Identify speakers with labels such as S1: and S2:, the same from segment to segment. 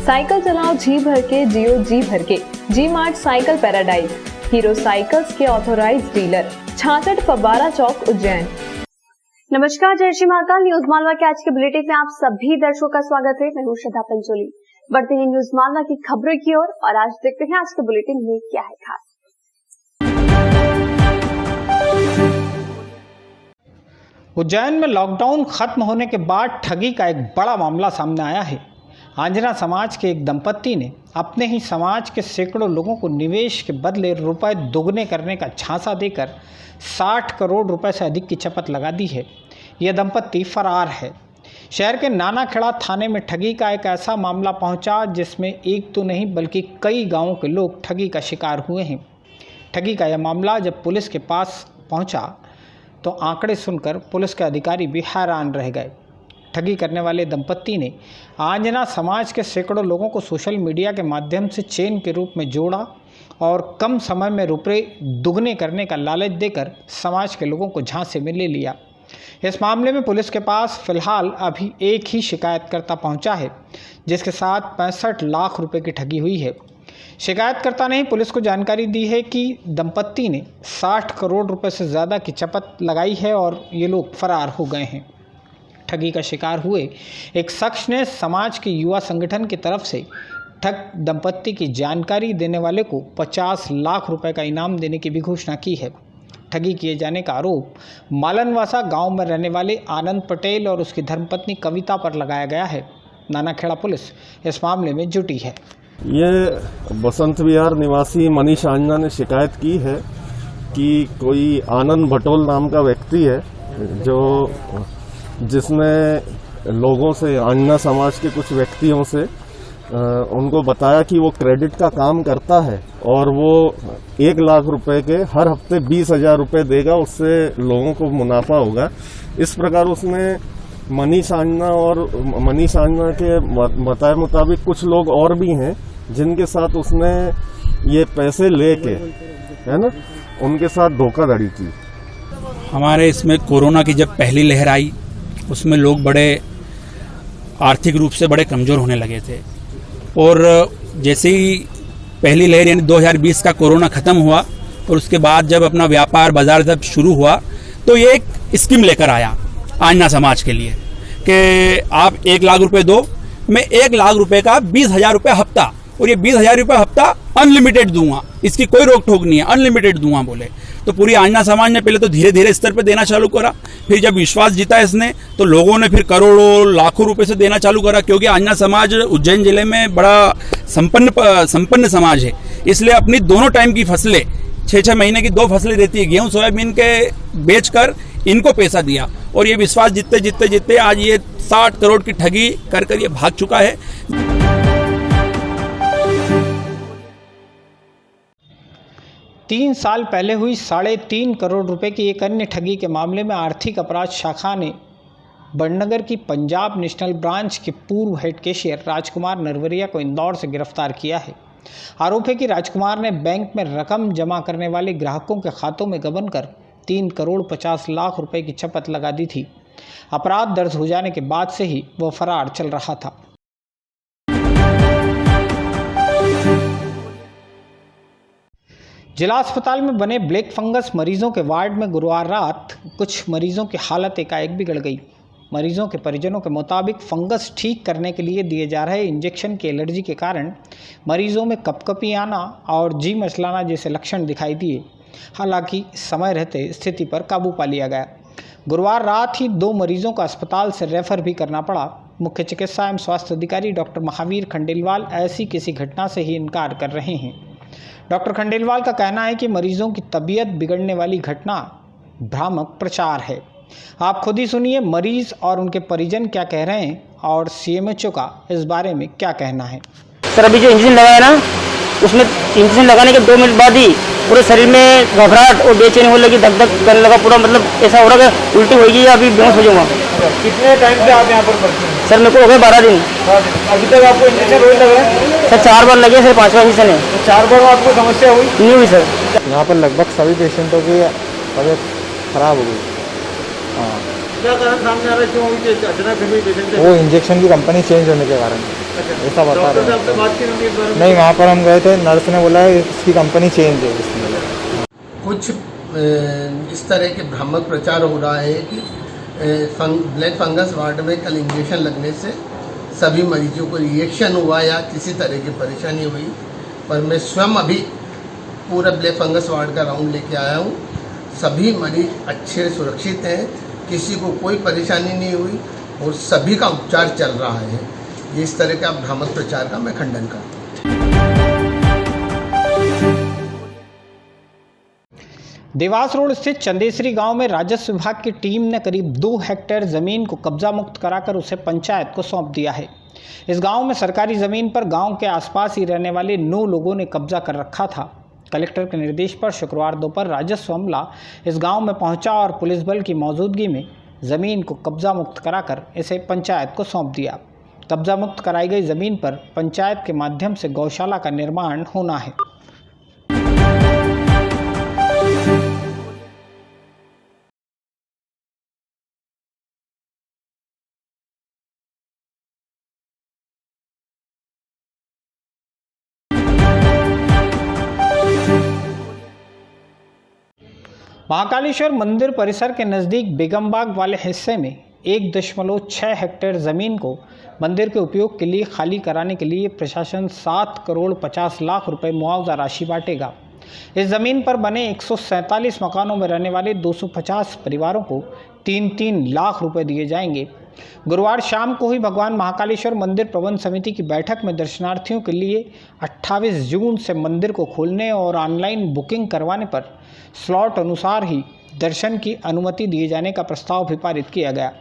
S1: Cycle चलाओ जी भर के, जियो जी भर के। G mart cycle paradise, Hero cycles के ऑथोराइज्ड डीलर, 66 फव्वारा चौक, उज्जैन।
S2: नमस्कार, जय श्री महाकाल। न्यूज मालवा के आज के बुलेटिन में आप सभी दर्शकों का स्वागत है। मैं हूं श्रद्धा पंचोली। बढ़ते हैं न्यूज मालवा की खबरों की ओर और आज देखते हैं आज के बुलेटिन में क्या है खास।
S3: उज्जैन में लॉकडाउन खत्म होने के बाद ठगी का एक बड़ा मामला सामने आया है। आंजना समाज के एक दंपत्ति ने अपने ही समाज के सैकड़ों लोगों को निवेश के बदले रुपए दोगुने करने का झांसा देकर 60 करोड़ रुपए से अधिक की चपत लगा दी है। यह दंपत्ति फरार है। शहर के नानाखेड़ा थाने में ठगी का एक ऐसा मामला पहुंचा जिसमें एक तो नहीं बल्कि कई गांवों के लोग ठगी का शिकार हुए हैं। ठगी का यह मामला जब पुलिस के पास पहुंचा तो आंकड़े सुनकर पुलिस के अधिकारी भी हैरान रह गए। ठगी करने वाले दंपत्ति ने आंजना समाज के सैकड़ों लोगों को सोशल मीडिया के माध्यम से चेन के रूप में जोड़ा और कम समय में रुपये दुगने करने का लालच देकर समाज के लोगों को झांसे में ले लिया। इस मामले में पुलिस के पास फिलहाल अभी एक ही शिकायतकर्ता पहुंचा है, जिसके साथ 65 लाख रुपए की ठगी हुई है। शिकायतकर्ता ने पुलिस को जानकारी दी है कि दंपत्ति ने 60 करोड़ रुपए से ज़्यादा की चपत लगाई है और ये लोग फरार हो गए हैं। ठगी का शिकार हुए एक शख्स ने समाज के युवा संगठन की तरफ से ठग दंपत्ति की जानकारी देने वाले को 50 लाख रुपए का इनाम देने की भी घोषणा की है। ठगी किए जाने का आरोप मालनवासा गांव में रहने वाले आनंद पटेल और उसकी धर्मपत्नी कविता पर लगाया गया है। नानाखेड़ा पुलिस इस मामले में जुटी है।
S4: ये बसंत विहार निवासी मनीष आंजना ने शिकायत की है कि कोई आनंद भटोल नाम का व्यक्ति है जिसने लोगों से, आंजना समाज के कुछ व्यक्तियों से उनको बताया कि वो क्रेडिट का काम करता है और वो 1 लाख रुपए के हर हफ्ते 20,000 रुपए देगा, उससे लोगों को मुनाफा होगा। इस प्रकार उसने मनीष आंजना के बताए मुताबिक कुछ लोग और भी हैं जिनके साथ उसने ये पैसे लेके, है ना, उनके साथ धोखाधड़ी की।
S5: हमारे इसमें कोरोना की जब पहली लहर आई उसमें लोग बड़े आर्थिक रूप से बड़े कमज़ोर होने लगे थे और जैसे ही पहली लहर यानी 2020 का कोरोना ख़त्म हुआ और उसके बाद जब अपना व्यापार बाजार जब शुरू हुआ तो ये एक स्कीम लेकर आया आंजना समाज के लिए कि आप 1 लाख रुपए दो, मैं 1 लाख रुपए का 20,000 रुपये हफ्ता, और ये 20,000 रुपये हफ्ता अनलिमिटेड दूंगा, इसकी कोई रोक टोक नहीं है, अनलिमिटेड दूंगा बोले। तो पूरी आंजना समाज ने पहले तो धीरे धीरे स्तर पे देना चालू करा, फिर जब विश्वास जीता इसने तो लोगों ने फिर करोड़ों लाखों रुपए से देना चालू करा, क्योंकि आंजना समाज उज्जैन जिले में बड़ा संपन्न समाज है, इसलिए अपनी दोनों टाइम की फसलें 6-6 महीने की 2 फसलें देती है, गेहूं सोयाबीन के बेचकर इनको पैसा दिया और ये विश्वास जीतते आज ये 60 करोड़ की ठगी कर ये भाग चुका है।
S3: 3 साल पहले हुई 3.5 करोड़ रुपए की एक अन्य ठगी के मामले में आर्थिक अपराध शाखा ने बड़नगर की पंजाब नेशनल ब्रांच के पूर्व हेड कैशियर राजकुमार नरवरिया को इंदौर से गिरफ्तार किया है। आरोप है कि राजकुमार ने बैंक में रकम जमा करने वाले ग्राहकों के खातों में गबन कर 3 करोड़ 50 लाख रुपए की चपत लगा दी थी। अपराध दर्ज हो जाने के बाद से ही वह फरार चल रहा था। जिला अस्पताल में बने ब्लैक फंगस मरीजों के वार्ड में गुरुवार रात कुछ मरीजों की हालत एकाएक बिगड़ गई। मरीजों के परिजनों के मुताबिक फंगस ठीक करने के लिए दिए जा रहे इंजेक्शन की एलर्जी के कारण मरीजों में कपकपी आना और जी मचलाना जैसे लक्षण दिखाई दिए। हालांकि समय रहते स्थिति पर काबू पा लिया गया। गुरुवार रात ही 2 मरीजों को अस्पताल से रेफर भी करना पड़ा। मुख्य चिकित्सा एवं स्वास्थ्य अधिकारी डॉक्टर महावीर खंडेलवाल ऐसी किसी घटना से ही इनकार कर रहे हैं। डॉक्टर खंडेलवाल का कहना है कि मरीजों की तबीयत बिगड़ने वाली घटना भ्रामक प्रचार है। आप खुद ही सुनिए मरीज और उनके परिजन क्या कह रहे हैं और सीएमएचओ का इस बारे में क्या कहना है।
S6: सर, अभी जो इंजेक्शन लगाया ना, उसमें इंजेक्शन लगाने के 2 मिनट बाद ही पूरे शरीर में घबराहट और बेचैनी होने लगी, धक धक करने लगा, पूरा मतलब ऐसा हो रहा है उल्टी होगी या अभी बेहोश हो जाऊंगा।
S7: कितने टाइम से आप यहाँ पर पड़ते हैं?
S6: सर, मेरे को हो गए 12 दिन।
S7: अभी तक आपको इंजेक्शन रोज लग रहा है?
S6: सर, 4 बार लगे, सर 5वां इंजेक्शन है।
S7: तो 4 बार आपको समस्या हुई?
S6: नहीं हुई सर।
S8: यहाँ पर लगभग सभी पेशेंटों की तबीयत खराब हो गई।
S7: क्या कारण सामने आ रहा है, क्यों हुई अचानक?
S8: वो इंजेक्शन की कंपनी चेंज होने के कारण। ऐसा बता
S7: डॉक्टर
S8: रहे
S7: साहब से
S8: हैं।
S7: बात की होगी इस बारे में?
S8: नहीं, वहाँ पर हम गए थे, नर्स ने बोला है इसकी कंपनी चेंज है इसमें।
S9: कुछ इस तरह के भ्रामक प्रचार हो रहा है कि ब्लैक फंगस वार्ड में कल इंजेक्शन लगने से सभी मरीजों को रिएक्शन हुआ या किसी तरह की परेशानी हुई, पर मैं स्वयं अभी पूरा ब्लैक फंगस वार्ड का राउंड लेके आया हूँ। सभी मरीज अच्छे सुरक्षित हैं, किसी को कोई परेशानी नहीं हुई और सभी का उपचार चल रहा है। ये इस तरह का भ्रामक प्रचार का मैं खंडन करता हूँ।
S3: देवास रोड स्थित चंदेसरी गांव में राजस्व विभाग की टीम ने करीब 2 हेक्टेयर जमीन को कब्जा मुक्त कराकर उसे पंचायत को सौंप दिया है। इस गांव में सरकारी जमीन पर गांव के आसपास ही रहने वाले 9 लोगों ने कब्जा कर रखा था। कलेक्टर के निर्देश पर शुक्रवार दोपहर राजस्व अमला इस गांव में पहुंचा और पुलिस बल की मौजूदगी में जमीन को कब्जा मुक्त कराकर इसे पंचायत को सौंप दिया। कब्जा मुक्त कराई गई जमीन पर पंचायत के माध्यम से गौशाला का निर्माण होना है। महाकालेश्वर मंदिर परिसर के नज़दीक बेगमबाग वाले हिस्से में 1.6 हेक्टेयर ज़मीन को मंदिर के उपयोग के लिए खाली कराने के लिए प्रशासन 7 करोड़ 50 लाख रुपए मुआवजा राशि बांटेगा। इस ज़मीन पर बने 147 मकानों में रहने वाले 250 परिवारों को 3-3 लाख रुपए दिए जाएंगे। गुरुवार शाम को ही भगवान महाकालेश्वर मंदिर प्रबंध समिति की बैठक में दर्शनार्थियों के लिए 28 जून से मंदिर को खोलने और ऑनलाइन बुकिंग करवाने पर स्लॉट अनुसार ही दर्शन की अनुमति दिए जाने का प्रस्ताव भी पारित किया गया।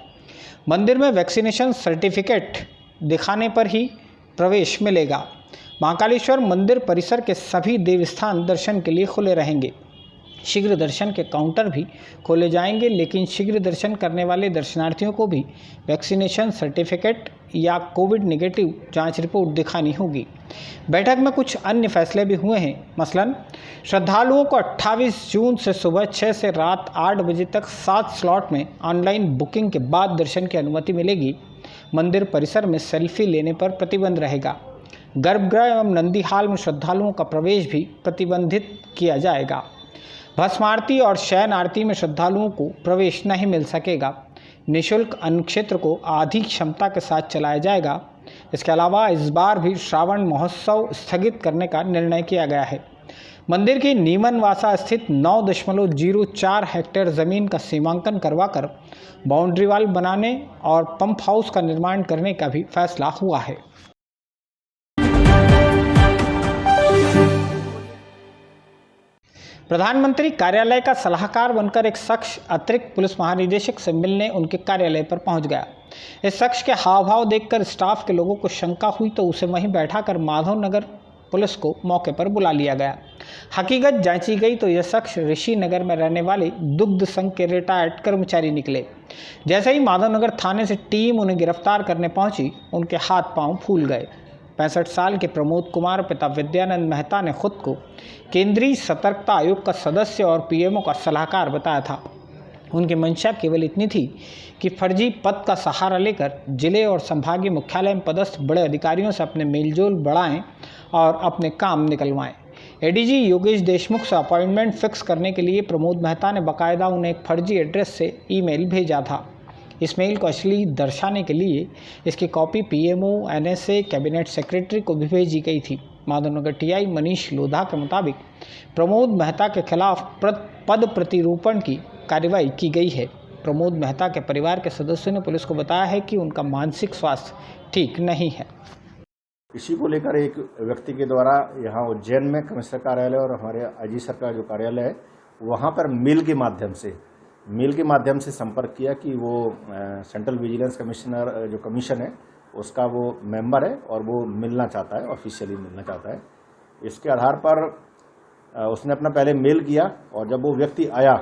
S3: मंदिर में वैक्सीनेशन सर्टिफिकेट दिखाने पर ही प्रवेश मिलेगा। महाकालेश्वर मंदिर परिसर के सभी देवस्थान दर्शन के लिए खुले रहेंगे। शीघ्र दर्शन के काउंटर भी खोले जाएंगे, लेकिन शीघ्र दर्शन करने वाले दर्शनार्थियों को भी वैक्सीनेशन सर्टिफिकेट या कोविड नेगेटिव जांच रिपोर्ट दिखानी होगी। बैठक में कुछ अन्य फैसले भी हुए हैं। मसलन श्रद्धालुओं को 28 जून से सुबह 6 से रात 8 बजे तक 7 स्लॉट में ऑनलाइन बुकिंग के बाद दर्शन की अनुमति मिलेगी। मंदिर परिसर में सेल्फी लेने पर प्रतिबंध रहेगा। गर्भगृह एवं नंदी हाल में श्रद्धालुओं का प्रवेश भी प्रतिबंधित किया जाएगा। भस्म आरती और शयन आरती में श्रद्धालुओं को प्रवेश नहीं मिल सकेगा। निःशुल्क अन्नक्षेत्र को आधी क्षमता के साथ चलाया जाएगा। इसके अलावा इस बार भी श्रावण महोत्सव स्थगित करने का निर्णय किया गया है। मंदिर की नीमनवासा स्थित 9.04 हेक्टेयर ज़मीन का सीमांकन करवाकर बाउंड्री वाल बनाने और पंप हाउस का निर्माण करने का भी फैसला हुआ है। प्रधानमंत्री कार्यालय का सलाहकार बनकर एक शख्स अतिरिक्त पुलिस महानिदेशक से मिलने उनके कार्यालय पर पहुंच गया। इस शख्स के हाव भाव देखकर स्टाफ के लोगों को शंका हुई तो उसे वहीं बैठाकर माधवनगर पुलिस को मौके पर बुला लिया गया। हकीकत जांची गई तो यह शख्स ऋषि नगर में रहने वाले दुग्ध संघ के रिटायर्ड कर्मचारी निकले। जैसे ही माधवनगर थाने से टीम उन्हें गिरफ्तार करने पहुंची, उनके हाथ पांव फूल गए। 65 साल के प्रमोद कुमार पिता विद्यानंद मेहता ने खुद को केंद्रीय सतर्कता आयोग का सदस्य और पीएमओ का सलाहकार बताया था। उनकी मंशा केवल इतनी थी कि फर्जी पद का सहारा लेकर जिले और संभागीय मुख्यालय में पदस्थ बड़े अधिकारियों से अपने मेलजोल बढ़ाएं और अपने काम निकलवाएं। एडीजी योगेश देशमुख से अपॉइंटमेंट फिक्स करने के लिए प्रमोद मेहता ने बाकायदा उन्हें एक फर्जी एड्रेस से ईमेल भेजा था। इस मेल को असली दर्शाने के लिए इसकी copy PMO, NSA, cabinet secretary को भी भेजी गई थी। माधवनगर टीआई मनीष लोधा के मुताबिक प्रमोद मेहता के खिलाफ पद प्रतिरूपण की कार्रवाई की गई है। प्रमोद मेहता के परिवार के सदस्यों ने पुलिस को बताया है कि उनका मानसिक स्वास्थ्य ठीक नहीं है।
S10: इसी को लेकर एक व्यक्ति के द्वारा यहाँ उज्जैन में कमिश्नर कार्यालय और हमारे आईजी सर का जो कार्यालय है वहाँ पर मेल के माध्यम से संपर्क किया कि वो सेंट्रल विजिलेंस कमिश्नर जो कमीशन है उसका वो मेंबर है और वो मिलना चाहता है, ऑफिशियली मिलना चाहता है। इसके आधार पर उसने अपना पहले मेल किया और जब वो व्यक्ति आया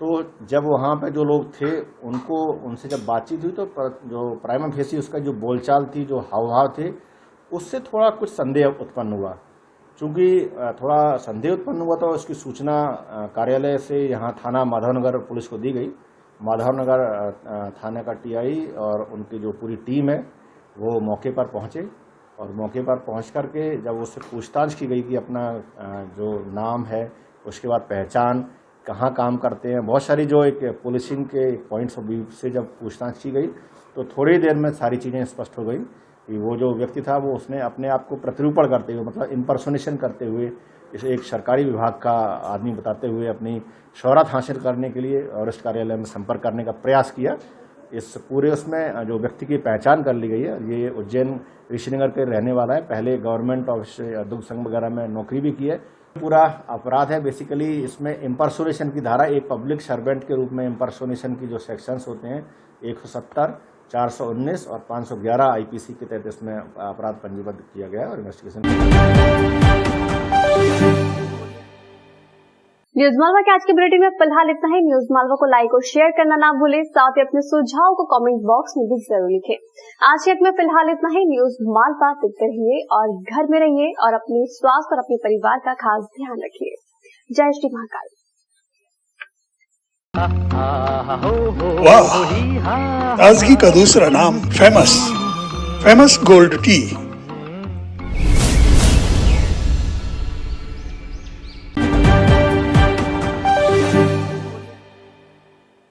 S10: तो जब वहाँ पे जो लोग थे उनसे जब बातचीत हुई तो जो प्राइमा फेसी उसका जो बोलचाल थी, जो हाव थे, उससे थोड़ा कुछ संदेह उत्पन्न हुआ। चूँकि थोड़ा संदेह उत्पन्न हुआ तो उसकी सूचना कार्यालय से यहाँ थाना माधवनगर पुलिस को दी गई। माधवनगर थाने का टीआई और उनकी जो पूरी टीम है वो मौके पर पहुंचे और मौके पर पहुंच करके जब उससे पूछताछ की गई कि अपना जो नाम है, उसके बाद पहचान, कहाँ काम करते हैं, बहुत सारी जो एक पुलिसिंग के पॉइंट्स ऑफ व्यू से जब पूछताछ की गई तो थोड़ी देर में सारी चीज़ें स्पष्ट हो गई कि वो जो व्यक्ति था वो उसने अपने आप को प्रतिरूपण करते हुए, मतलब इम्पर्सोनेशन करते हुए, इसे एक सरकारी विभाग का आदमी बताते हुए अपनी शोहरत हासिल करने के लिए वरिष्ठ कार्यालय में संपर्क करने का प्रयास किया। इस पूरे उसमें जो व्यक्ति की पहचान कर ली गई है, ये उज्जैन ऋषिनगर के रहने वाला है, पहले गवर्नमेंट ऑफिस दुग्ध संघ वगैरह में नौकरी भी की है। पूरा अपराध है बेसिकली इसमें इम्पर्सोनेशन की धारा, एक पब्लिक सर्वेंट के रूप में इम्पर्सोनेशन की जो सेक्शंस होते हैं 170, 419 और 511 आईपीसी के तहत इसमें अपराध पंजीबद्ध किया गया है और इन्वेस्टिगेशन।
S2: न्यूज मालवा के आज के बुलेटिन में फिलहाल इतना ही। न्यूज मालवा को लाइक और शेयर करना ना भूलें, साथ ही अपने सुझाव को कमेंट बॉक्स में भी जरूर लिखें। आज के में फिलहाल इतना ही। न्यूज मालवा देखते रहिए और घर में रहिए और अपने स्वास्थ्य और अपने परिवार का खास ध्यान रखिए। जय श्री महाकाल।
S11: वाह, ताजगी का दूसरा नाम फेमस गोल्ड टी।